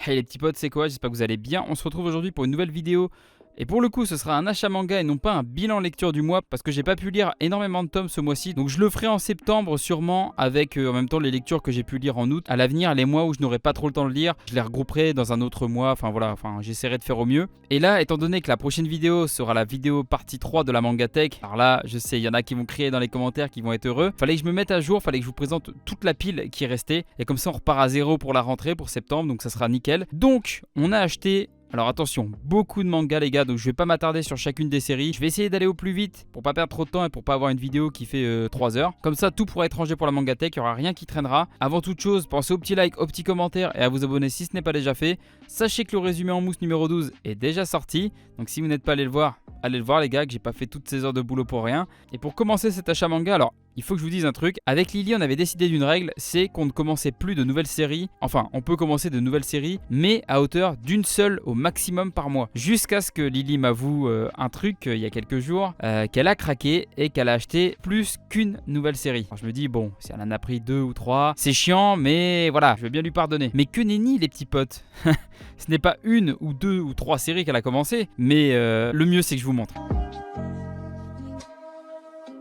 Hey les petits potes, c'est quoi? J'espère que vous allez bien. On se retrouve aujourd'hui pour une nouvelle vidéo. Et pour le coup, ce sera un achat manga et non pas un bilan lecture du mois parce que j'ai pas pu lire énormément de tomes ce mois-ci. Donc je le ferai en septembre sûrement avec en même temps les lectures que j'ai pu lire en août. À l'avenir, les mois où je n'aurai pas trop le temps de lire, je les regrouperai dans un autre mois. Enfin voilà, j'essaierai de faire au mieux. Et là, étant donné que la prochaine vidéo sera la vidéo partie 3 de la Mangatech, alors là, je sais, il y en a qui vont crier dans les commentaires, qui vont être heureux. Fallait que je me mette à jour, fallait que je vous présente toute la pile qui est restée. Et comme ça, on repart à zéro pour la rentrée, pour septembre, donc ça sera nickel. Donc, on a acheté... Alors attention, beaucoup de mangas les gars, donc je vais pas m'attarder sur chacune des séries. Je vais essayer d'aller au plus vite pour pas perdre trop de temps et pour pas avoir une vidéo qui fait 3 heures. Comme ça, tout pourra être rangé pour la Mangatech, il n'y aura rien qui traînera. Avant toute chose, pensez au petit like, au petit commentaire et à vous abonner si ce n'est pas déjà fait. Sachez que le résumé en mousse numéro 12 est déjà sorti. Donc si vous n'êtes pas allé le voir, allez le voir les gars, que j'ai pas fait toutes ces heures de boulot pour rien. Et pour commencer cet achat manga, alors... il faut que je vous dise un truc. Avec Lily, on avait décidé d'une règle, c'est qu'on ne commençait plus de nouvelles séries. Enfin, on peut commencer de nouvelles séries, mais à hauteur d'une seule au maximum par mois. Jusqu'à ce que Lily m'avoue un truc il y a quelques jours, qu'elle a craqué et qu'elle a acheté plus qu'une nouvelle série. Alors, je me dis, bon, si elle en a pris 2 ou 3, c'est chiant, mais voilà, je vais bien lui pardonner. Mais que nenni les petits potes. Ce n'est pas 1 ou 2 ou 3 séries qu'elle a commencé, mais le mieux c'est que je vous montre.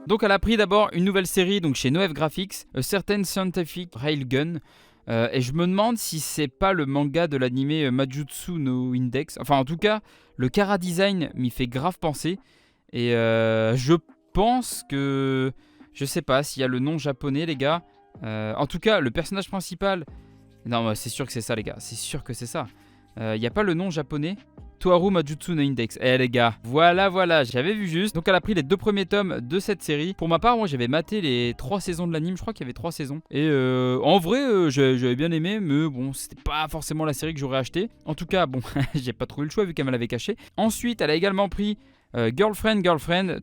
Donc elle a pris d'abord une nouvelle série donc chez Noef Graphics, A Certain Scientific Railgun. Et je me demande si c'est pas le manga de l'animé Majutsu no Index. Enfin en tout cas, le chara design m'y fait grave penser. Et je pense que... je sais pas s'il y a le nom japonais les gars. En tout cas, le personnage principal... non, c'est sûr que c'est ça les gars, c'est sûr que c'est ça. Il n'y a pas le nom japonais. Toharu Majutsu no Index. Eh les gars, voilà, j'avais vu juste. Donc elle a pris les 2 premiers tomes de cette série. Pour ma part, moi j'avais maté les 3 saisons de l'anime. Je crois qu'il y avait 3 saisons. Et en vrai, j'avais bien aimé. Mais bon, c'était pas forcément la série que j'aurais acheté. En tout cas, bon, j'ai pas trouvé le choix vu qu'elle me l'avait caché. Ensuite, elle a également pris Girlfriend,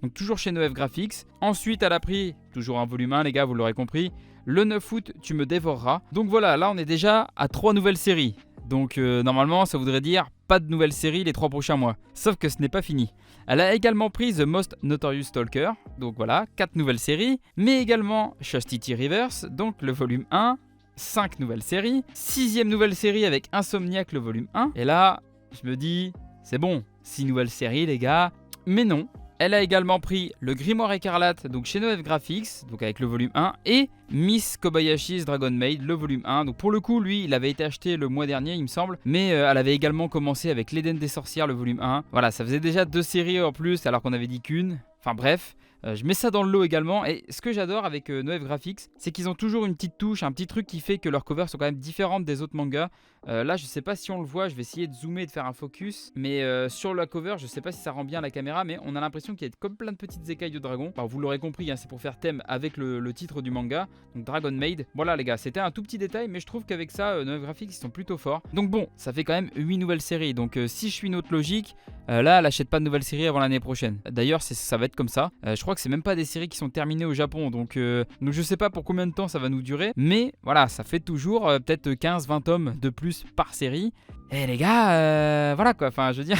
donc toujours chez Noef Graphics. Ensuite, elle a pris, toujours un volume 1 les gars, vous l'aurez compris, le 9 août, Tu me dévoreras. Donc voilà, là on est déjà à 3 nouvelles séries. Donc normalement ça voudrait dire pas de nouvelles séries les 3 prochains mois. Sauf que ce n'est pas fini. Elle a également pris The Most Notorious Stalker. Donc voilà, 4 nouvelles séries. Mais également Chastity Reverse, donc le volume 1. 5 nouvelles séries. 6ème nouvelle série avec Insomniac le volume 1. Et là, je me dis, c'est bon, 6 nouvelles séries les gars. Mais non. Elle a également pris le Grimoire Écarlate, donc chez Noef Graphics, donc avec le volume 1, et Miss Kobayashi's Dragon Maid, le volume 1. Donc pour le coup, lui, il avait été acheté le mois dernier, il me semble, mais elle avait également commencé avec l'Éden des sorcières, le volume 1. Voilà, ça faisait déjà 2 séries en plus, alors qu'on avait dit qu'une. Enfin bref. Je mets ça dans le lot également. Et ce que j'adore avec Noef Graphics, c'est qu'ils ont toujours une petite touche, un petit truc qui fait que leurs covers sont quand même différentes des autres mangas. Là, je sais pas si on le voit, je vais essayer de zoomer et de faire un focus. Mais sur la cover, je sais pas si ça rend bien à la caméra, mais on a l'impression qu'il y a comme plein de petites écailles de dragon. Alors, vous l'aurez compris, hein, c'est pour faire thème avec le titre du manga, donc Dragon Maid. Voilà les gars, c'était un tout petit détail, mais je trouve qu'avec ça, Noef Graphics, ils sont plutôt forts. Donc bon, ça fait quand même 8 nouvelles séries. Donc si je suis notre logique, là, elle achète pas de nouvelles séries avant l'année prochaine. D'ailleurs, ça va être comme ça. Je crois que c'est même pas des séries qui sont terminées au Japon, donc je sais pas pour combien de temps ça va nous durer, mais voilà, ça fait toujours peut-être 15-20 tomes de plus par série. Et les gars, voilà quoi, enfin je veux dire,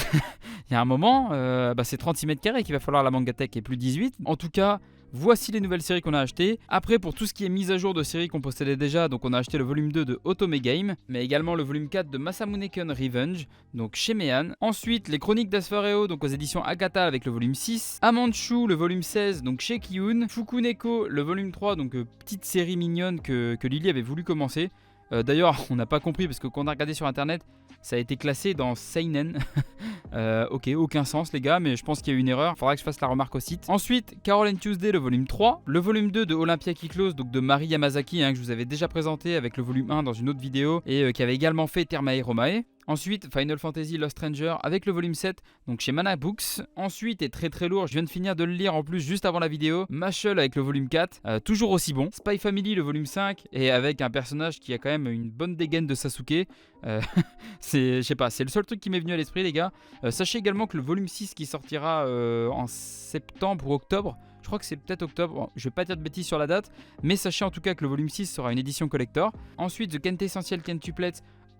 il y a un moment, c'est 36 mètres carrés qu'il va falloir la Mangatech et plus 18. En tout cas, voici les nouvelles séries qu'on a achetées. Après, pour tout ce qui est mise à jour de séries qu'on possédait déjà, donc on a acheté le volume 2 de Otome Game, mais également le volume 4 de Masamune-kun Revenge, donc chez Mehan. Ensuite, les Chroniques d'Asfareo, donc aux éditions Akata avec le volume 6. Amanchu, le volume 16, donc chez Kiyun. Fukuneko, le volume 3, donc petite série mignonne que Lily avait voulu commencer. D'ailleurs, on n'a pas compris parce que quand on a regardé sur internet, ça a été classé dans Seinen. Ok, aucun sens les gars, mais je pense qu'il y a eu une erreur. Faudra que je fasse la remarque au site. Ensuite, Carol and Tuesday, le volume 3. Le volume 2 de Olympia qui close, donc de Mari Yamazaki, que je vous avais déjà présenté avec le volume 1 dans une autre vidéo et qui avait également fait Termae Romae. Ensuite, Final Fantasy Lost Stranger avec le volume 7, donc chez Mana Books. Ensuite, et très lourd, je viens de finir de le lire en plus juste avant la vidéo, Mashle avec le volume 4, toujours aussi bon. Spy Family, le volume 5, et avec un personnage qui a quand même une bonne dégaine de Sasuke. Je sais pas, c'est le seul truc qui m'est venu à l'esprit les gars. Sachez également que le volume 6 qui sortira en septembre ou octobre, je crois que c'est peut-être octobre, bon, je vais pas dire de bêtises sur la date, mais sachez en tout cas que le volume 6 sera une édition collector. Ensuite, The Quintessential Quintuplet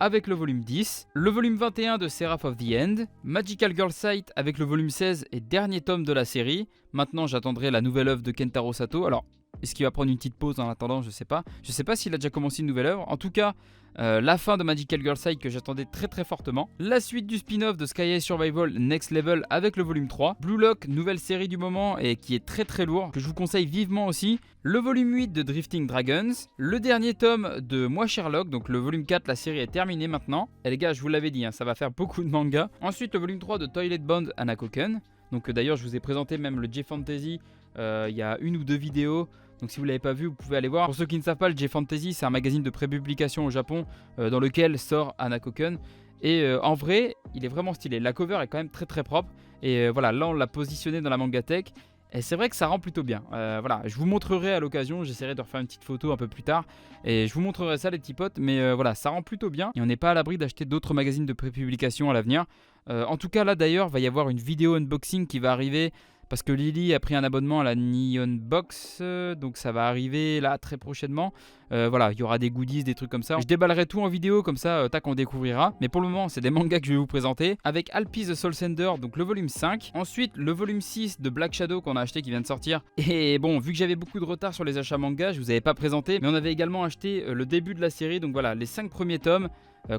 avec le volume 10, le volume 21 de Seraph of the End, Magical Girl Sight avec le volume 16 et dernier tome de la série. Maintenant j'attendrai la nouvelle œuvre de Kentaro Sato. Alors est-ce qu'il va prendre une petite pause en attendant? Je sais pas. Je sais pas s'il a déjà commencé une nouvelle œuvre. En tout cas, la fin de Magical Girl Side que j'attendais très très fortement, la suite du spin-off de Sky High Survival Next Level avec le volume 3, Blue Lock, nouvelle série du moment et qui est très très lourd, que je vous conseille vivement aussi, le volume 8 de Drifting Dragons, le dernier tome de Moi Sherlock, donc le volume 4, la série est terminée maintenant, et les gars je vous l'avais dit, hein, ça va faire beaucoup de mangas. Ensuite le volume 3 de Toilet Bond Anakoken, donc d'ailleurs je vous ai présenté même le J-Fantasy, il y a 1 ou 2 vidéos. Donc si vous ne l'avez pas vu, vous pouvez aller voir. Pour ceux qui ne savent pas, le J-Fantasy, c'est un magazine de pré-publication au Japon dans lequel sort Anakoken. Et en vrai, il est vraiment stylé. La cover est quand même très très propre. Et voilà, là on l'a positionné dans la Mangatech. Et c'est vrai que ça rend plutôt bien. Voilà, je vous montrerai à l'occasion, j'essaierai de refaire une petite photo un peu plus tard. Et je vous montrerai ça les petits potes. Mais voilà, ça rend plutôt bien. Et on n'est pas à l'abri d'acheter d'autres magazines de pré-publication à l'avenir. En tout cas là d'ailleurs, il va y avoir une vidéo unboxing qui va arriver. Parce que Lily a pris un abonnement à la Neon Box, donc ça va arriver là très prochainement. Voilà, il y aura des goodies, des trucs comme ça. Je déballerai tout en vidéo, comme ça, tac, on découvrira. Mais pour le moment, c'est des mangas que je vais vous présenter. Avec Alpi the Soul Sender, donc le volume 5. Ensuite, le volume 6 de Black Shadow qu'on a acheté, qui vient de sortir. Et bon, vu que j'avais beaucoup de retard sur les achats mangas, je vous avais pas présenté. Mais on avait également acheté le début de la série, donc voilà, les 5 premiers tomes.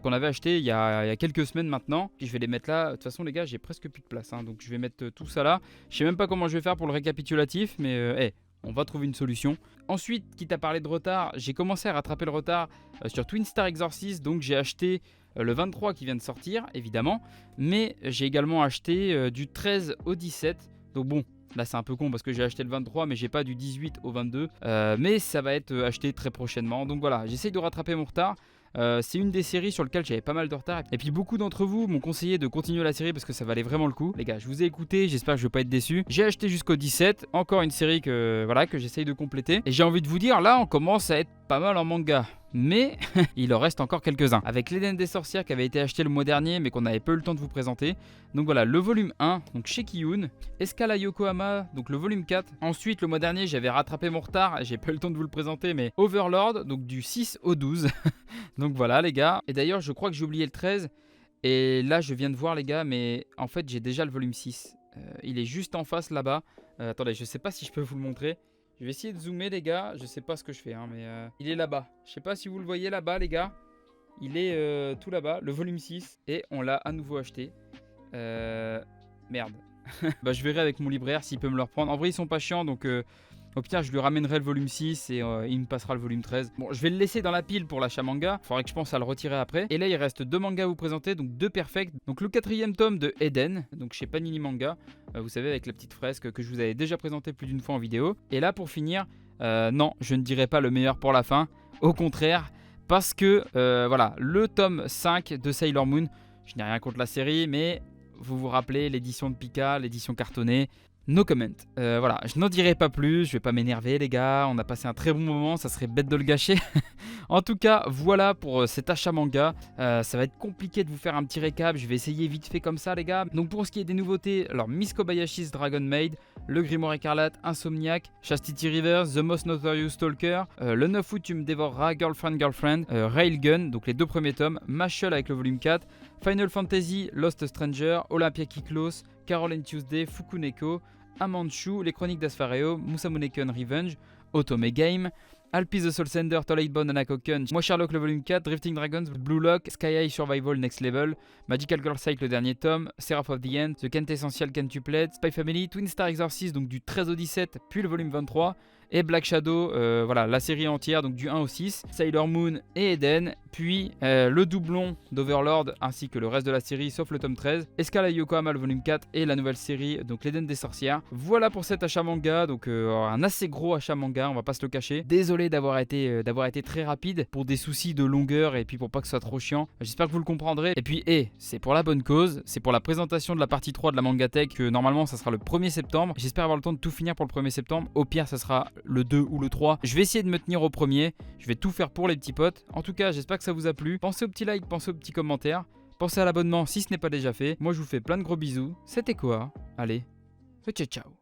Qu'on avait acheté il y a quelques semaines maintenant. Puis je vais les mettre là. De toute façon les gars, j'ai presque plus de place, hein, donc je vais mettre tout ça là. Je sais même pas comment je vais faire pour le récapitulatif, mais on va trouver une solution. Ensuite, quitte à parler de retard, j'ai commencé à rattraper le retard sur Twin Star Exorcist. Donc j'ai acheté le 23 qui vient de sortir évidemment, mais j'ai également acheté du 13 au 17. Donc bon, là c'est un peu con parce que j'ai acheté le 23 mais j'ai pas du 18 au 22, mais ça va être acheté très prochainement. Donc voilà, j'essaye de rattraper mon retard. C'est une des séries sur lesquelles j'avais pas mal de retard. Et puis beaucoup d'entre vous m'ont conseillé de continuer la série parce que ça valait vraiment le coup. Les gars, je vous ai écouté, j'espère que je vais pas être déçu. J'ai acheté jusqu'au 17, encore une série que j'essaye de compléter. Et j'ai envie de vous dire, là on commence à être pas mal en manga. Mais il en reste encore quelques-uns. Avec l'Éden des sorcières qui avait été acheté le mois dernier mais qu'on n'avait pas eu le temps de vous présenter. Donc voilà, le volume 1, donc chez Kiyun. Escala Yokohama, donc le volume 4. Ensuite, le mois dernier, j'avais rattrapé mon retard. J'ai pas eu le temps de vous le présenter, mais Overlord, donc du 6 au 12. Donc voilà les gars. Et d'ailleurs, je crois que j'ai oublié le 13. Et là, je viens de voir les gars, mais en fait, j'ai déjà le volume 6. Il est juste en face là-bas. Attendez, je sais pas si je peux vous le montrer. Je vais essayer de zoomer les gars, je sais pas ce que je fais hein, mais il est là-bas. Je sais pas si vous le voyez là-bas les gars. Il est tout là-bas, le volume 6 et on l'a à nouveau acheté. Merde. Bah je verrai avec mon libraire s'il peut me le reprendre. En vrai ils sont pas chiants donc au pire je lui ramènerai le volume 6 et il me passera le volume 13. Bon je vais le laisser dans la pile pour l'achat manga. Faudrait que je pense à le retirer après. Et là il reste 2 mangas à vous présenter, donc 2 perfects. Donc le 4e tome de Eden, donc chez Panini Manga. Vous savez avec la petite fresque que je vous avais déjà présenté plus d'une fois en vidéo. Et là pour finir, non je ne dirai pas le meilleur pour la fin. Au contraire, parce que voilà, le tome 5 de Sailor Moon, je n'ai rien contre la série mais vous vous rappelez l'édition de Pika, l'édition cartonnée. No comment. Voilà, je n'en dirai pas plus, je vais pas m'énerver les gars, on a passé un très bon moment, ça serait bête de le gâcher. En tout cas, voilà pour cet achat manga. Ça va être compliqué de vous faire un petit récap, je vais essayer vite fait comme ça les gars. Donc pour ce qui est des nouveautés, alors Miss Kobayashi's Dragon Maid, le Grimoire Écarlate, Insomniac, Chastity Rivers, The Most Notorious Stalker, le 9 août tu me dévoreras, Girlfriend, Railgun, donc les 2 premiers tomes, Mashle avec le volume 4, Final Fantasy, Lost Stranger, Olympia Kiklos, Carol and Tuesday, Fukuneko, Amanchu, Les Chroniques d'Asphareo, Musamuneken Revenge, Otome Game, Alpi the Soul Sender, Twilight Bond Anakoken, Moi Sherlock le volume 4, Drifting Dragons, Blue Lock, Sky High Survival Next Level, Magical Girl Psyche le dernier tome, Seraph of the End, The Quintessential Quintuplet, Spy Family, Twin Star Exorcist donc du 13 au 17, puis le volume 23, et Black Shadow, voilà la série entière donc du 1 au 6, Sailor Moon et Eden, puis le doublon d'Overlord ainsi que le reste de la série sauf le tome 13, Escala Yokohama le volume 4 et la nouvelle série donc l'Eden des sorcières. Voilà pour cet achat manga, donc un assez gros achat manga, on va pas se le cacher. Désolé d'avoir été très rapide pour des soucis de longueur et puis pour pas que ce soit trop chiant. J'espère que vous le comprendrez. Et puis c'est pour la bonne cause, c'est pour la présentation de la partie 3 de la Mangatech que normalement ça sera le 1er septembre. J'espère avoir le temps de tout finir pour le 1er septembre. Au pire ça sera le 2 ou le 3. Je vais essayer de me tenir au premier. Je vais tout faire pour les petits potes. En tout cas, j'espère que ça vous a plu. Pensez au petit like, pensez au petit commentaire. Pensez à l'abonnement si ce n'est pas déjà fait. Moi, je vous fais plein de gros bisous. C'était quoi? Allez, ciao ciao.